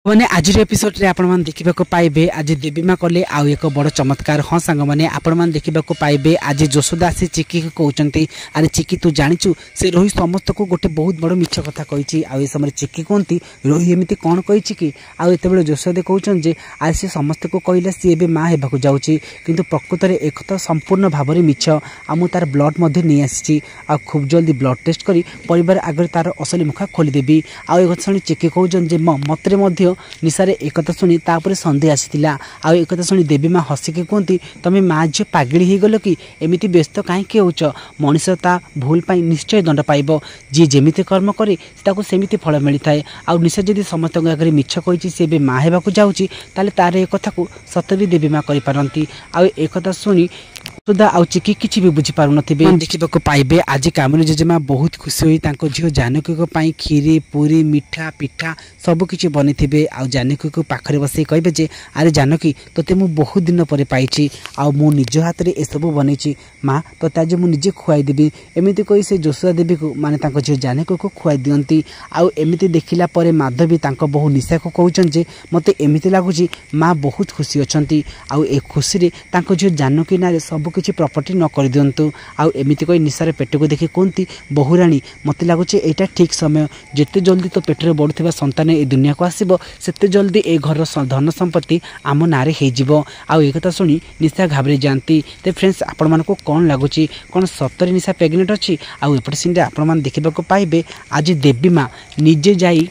मैंने आज एपिसोड रे आपण मान देखा पाइबे आज देवी माँ कले आउ एक बड़ चमत्कार। हाँ सांग मैंने आपण मान देखा पाइबे आज जशोदा आसी चिकी को कहते अरे चिकी तू जाचु से रोही समस्त को गोटे बहुत बड़ मिछ कथा कही आउ समय चिकी कहती रोही एमती कौन कही कि आते जशोदे कहते आज सी समस्त को कहला सी ए माँ होगा जाऊँगी किंतु प्रकृत में एक तो संपूर्ण भाव में मिछ आ तार ब्लड नहीं आसी खूब जल्दी ब्लड टेस्ट कर परिवार आगे तार असली मुखा खोलीदेवी आउ एक शुणी चिकी कहते मत निशारे एक शुणी तापर सन्देह आसाला आउ एक शुणी देवी माँ हसिके कहती तुम माँ झील पागड़ी हो गल कि एमती व्यस्त कहीं हो मनीष ता भूल पाई निश्चय दंड पाइब जी जेमिति कर्म करे सेमिति फल मिलता है आउ निशा जदि समस्त आगे मिछ कही सी माँ होगा जाऊँगी तार एक कथा को सत भी देवी माँ करपारती आउ एक शुणी सुधा आउ चिकी किसी भी बुझीपार देखा पाइबे आज कामिनी जेजेमा बहुत खुशी हुई झील जानकी खीरी पूरी मिठा पिठा सबकि बनी थे आउ जानकी को पाखे बस कहे जे अरे जानकी तोते मु बहुत दिन पर पाई आउ मु निज हाथ में यह सब बनई माँ तोते आज मुझे खुआईदेवी एमती कही से जशोदा देवी को माने झील जानकी को खुआई दिंती आउ एमती देखला माधवी बहु निशा को कहते मत एमती लगुच माँ बहुत खुशी अच्छा आउ ए खुशी झील जानकी ना सब किसी प्रॉपर्टी न कर दिंतु आउ एमती कही निशार पेट को देखी कहती बहुराणी मत लगुच यहाँ ठीक समय जिते जल्दी तो पेटर बढ़ुवा संतान ए दुनिया को आसब से जल्दी ए घर धन संपत्ति आम ना आउ एक कथा शुणी निशा घाबरी जाती। तो फ्रेंड्स आपण मान को कौन लगुच कौन सतरे निशा प्रेग्नेंट अच्छी आउ एपटे सीन आपण देखा पाइबे आज देवी माँ निजे जाई